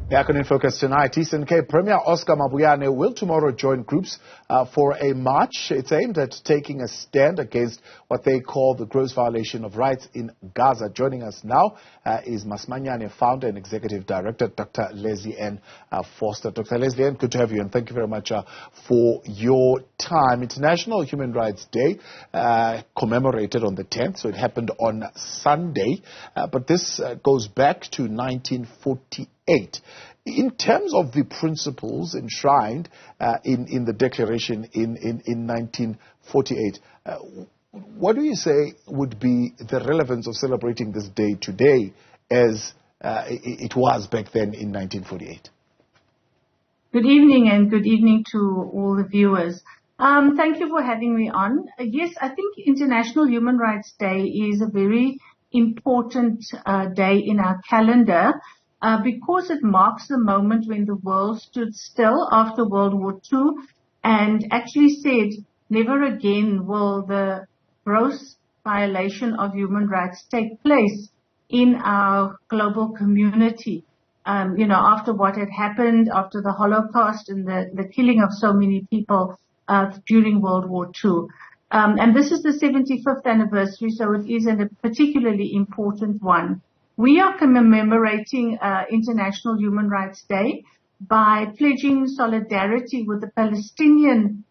Back on In Focus tonight, Eastern Cape Premier Oscar Mabuyane will tomorrow join groups for a march. It's aimed at taking a stand against what they call the gross violation of rights in Gaza. Joining us now is Masimanyane founder and executive director, Dr Lesley Ann Foster. Dr Lesley Ann, good to have you, and thank you very much for your time. International Human Rights Day commemorated on the 10th, so it happened on Sunday, but this goes back to 1948. In terms of the principles enshrined in the declaration in 1948, what do you say would be the relevance of celebrating this day today as it was back then in 1948? Good evening, and good evening to all the viewers. Thank you for having me on. Yes, I think International Human Rights Day is a very important day in our calendar because it marks the moment when the world stood still after World War II and actually said, never again will the gross violation of human rights take place in our global community. After what had happened, after the Holocaust and the killing of so many people during World War II. And this is the 75th anniversary, so it is a particularly important one. We are commemorating International Human Rights Day by pledging solidarity with the Palestinian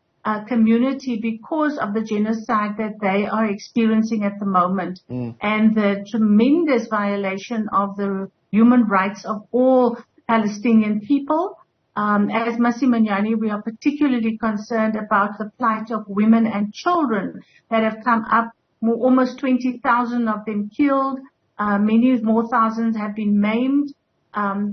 community because of the genocide that they are experiencing at the moment and the tremendous violation of the human rights of all Palestinian people. As Masimanyane, we are particularly concerned about the plight of women and children that have come up, almost 20,000 of them killed. Many more thousands have been maimed.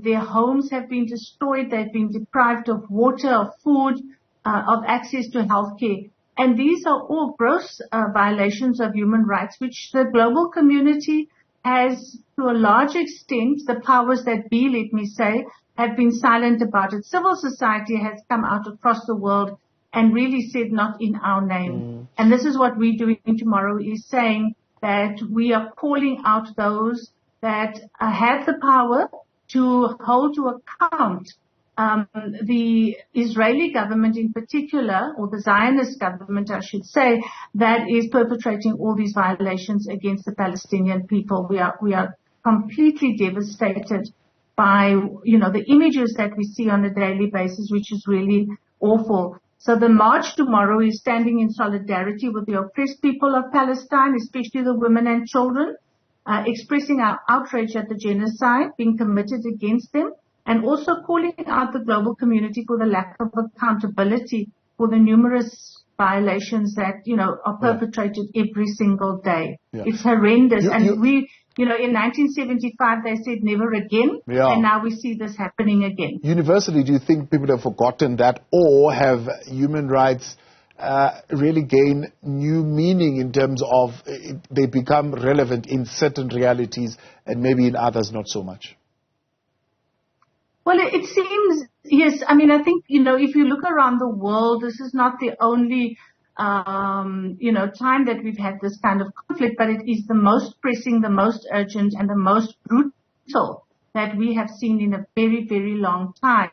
Their homes have been destroyed. They've been deprived of water, of food, of access to healthcare. And these are all gross violations of human rights, which the global community has, to a large extent, the powers that be, let me say, have been silent about it. Civil society has come out across the world and really said, not in our name. And this is what we're doing tomorrow, is saying that we are calling out those that have the power to hold to account the Israeli government in particular, or the Zionist government, I should say, that is perpetrating all these violations against the Palestinian people. We are completely devastated by, the images that we see on a daily basis, which is really awful. So the march tomorrow is standing in solidarity with the oppressed people of Palestine, especially the women and children, expressing our outrage at the genocide being committed against them, and also calling out the global community for the lack of accountability for the numerous violations that, are perpetrated every single day. It's horrendous. In 1975, they said never again, and now we see this happening again. Universally, do you think people have forgotten that, or have human rights really gained new meaning in terms of they become relevant in certain realities and maybe in others not so much? Well, it seems, yes. I mean, I think, if you look around the world, this is not the only time that we've had this kind of conflict, but it is the most pressing, the most urgent, and the most brutal that we have seen in a very, very long time.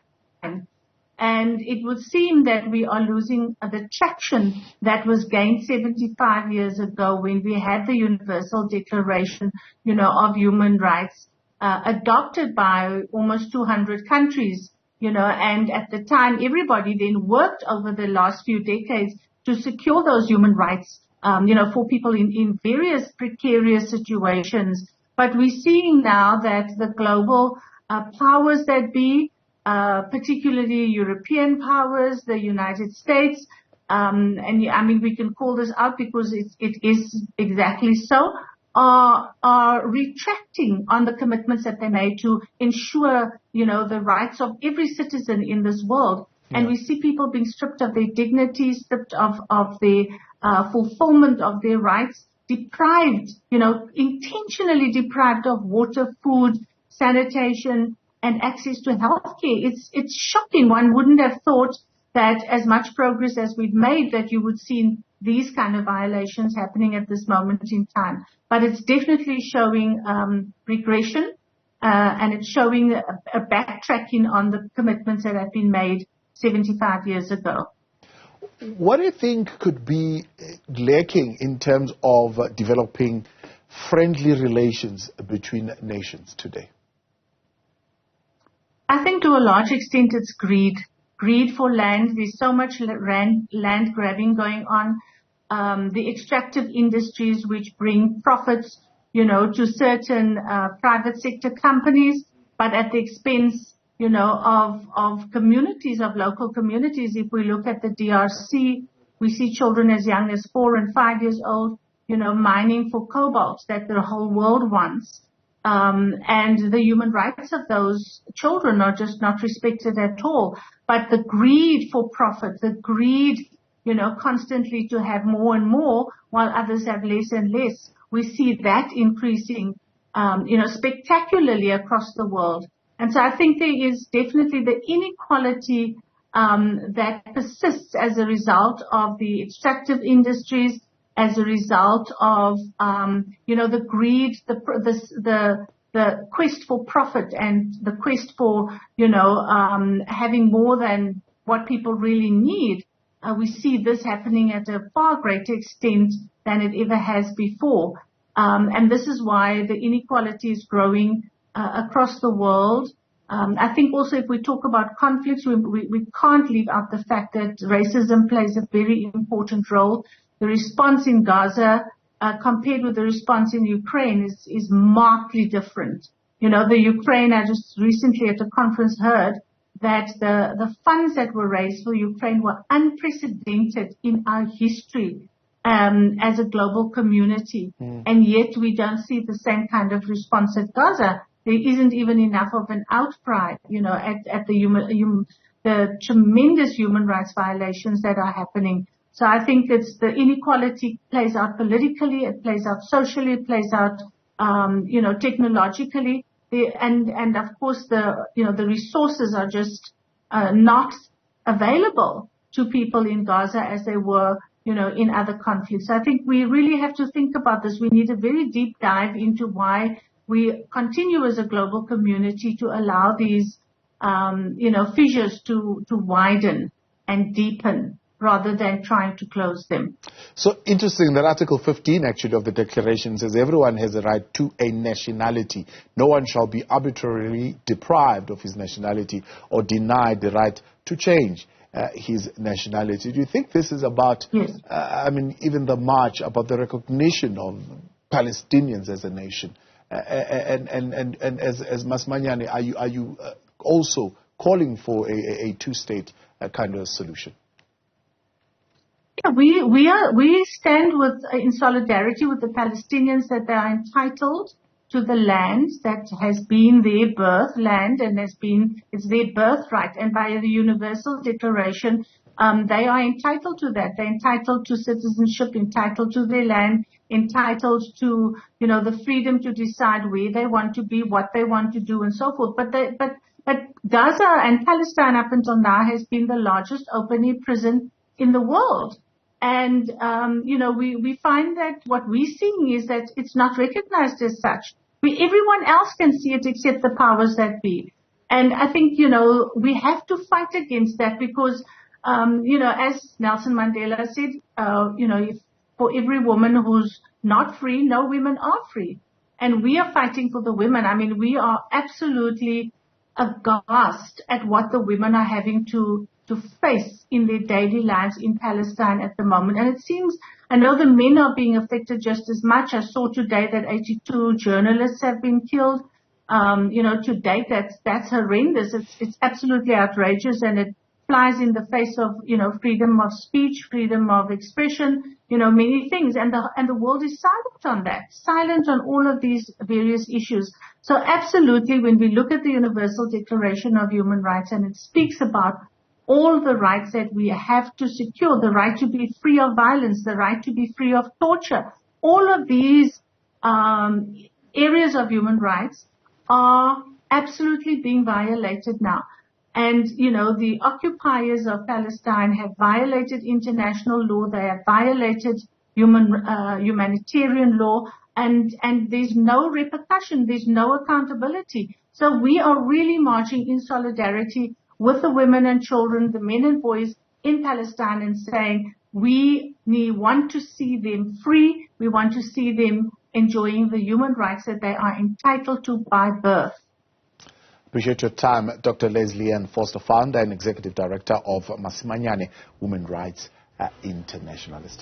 And it would seem that we are losing the traction that was gained 75 years ago when we had the Universal Declaration, of Human Rights, adopted by almost 200 countries, and at the time, everybody then worked over the last few decades to secure those human rights, for people in various precarious situations. But we're seeing now that the global powers that be, particularly European powers, the United States, we can call this out because it is exactly so, are retracting on the commitments that they made to ensure, the rights of every citizen in this world. And we see people being stripped of their dignity, stripped of the fulfillment of their rights, deprived, intentionally deprived of water, food, sanitation, and access to health care. It's shocking. One wouldn't have thought that as much progress as we've made that you would see these kind of violations happening at this moment in time. But it's definitely showing regression. and it's showing a backtracking on the commitments that have been made 75 years ago. What do you think could be lacking in terms of developing friendly relations between nations today? I think to a large extent it's greed. Greed for land. There's so much land grabbing going on. The extractive industries which bring profits, to certain private sector companies, but at the expense, of communities, of local communities. If we look at the DRC, we see children as young as 4 and 5 years old, mining for cobalt that the whole world wants. And the human rights of those children are just not respected at all. But the greed for profit, the greed, constantly to have more and more while others have less and less, we see that increasing, spectacularly across the world. And so I think there is definitely the inequality that persists as a result of the extractive industries, as a result of, the greed, the quest for profit and the quest for, having more than what people really need. We see this happening at a far greater extent than it ever has before. And this is why the inequality is growing across the world. I think also if we talk about conflicts, we can't leave out the fact that racism plays a very important role. The response in Gaza, compared with the response in Ukraine, is markedly different. The Ukraine, I just recently at a conference heard that the funds that were raised for Ukraine were unprecedented in our history as a global community. And yet we don't see the same kind of response at Gaza. There isn't even enough of an outcry, at the tremendous human rights violations that are happening. So I think it's the inequality plays out politically, it plays out socially, it plays out, technologically. And of course the resources are just, not available to people in Gaza as they were, in other conflicts. So I think we really have to think about this. We need a very deep dive into why we continue as a global community to allow these, fissures to widen and deepen, rather than trying to close them. So interesting that Article 15 actually of the Declaration says everyone has a right to a nationality. No one shall be arbitrarily deprived of his nationality or denied the right to change his nationality. Do you think this is about, yes. Even the march, about the recognition of Palestinians as a nation? And as Masimanyane, are you also calling for a two-state kind of solution? Yeah, we stand in solidarity with the Palestinians that they are entitled to the land that has been their birth land and it's their birthright, and by the Universal Declaration, they are entitled to that. They're entitled to citizenship, entitled to their land, entitled to, the freedom to decide where they want to be, what they want to do, and so forth. But Gaza and Palestine up until now has been the largest open-air prison in the world. And, we find that what we're seeing is that it's not recognized as such. Everyone else can see it except the powers that be. And I think, we have to fight against that because, as Nelson Mandela said, if for every woman who's not free, no women are free. And we are fighting for the women. We are absolutely aghast at what the women are having to face in their daily lives in Palestine at the moment. And it seems, I know the men are being affected just as much. I saw today that 82 journalists have been killed. To date, that's horrendous. It's absolutely outrageous, and it flies in the face of, freedom of speech, freedom of expression, many things. And the world is silent on that, silent on all of these various issues. So absolutely, when we look at the Universal Declaration of Human Rights, and it speaks about all the rights that we have to secure, the right to be free of violence, the right to be free of torture, all of these areas of human rights are absolutely being violated now. And, the occupiers of Palestine have violated international law. They have violated humanitarian law, and there's no repercussion, there's no accountability. So we are really marching in solidarity with the women and children, the men and boys in Palestine, and saying we want to see them free, we want to see them enjoying the human rights that they are entitled to by birth. Appreciate your time, Dr. Lesley Ann Foster, founder and executive director of Masimanyane Women Rights Internationalist.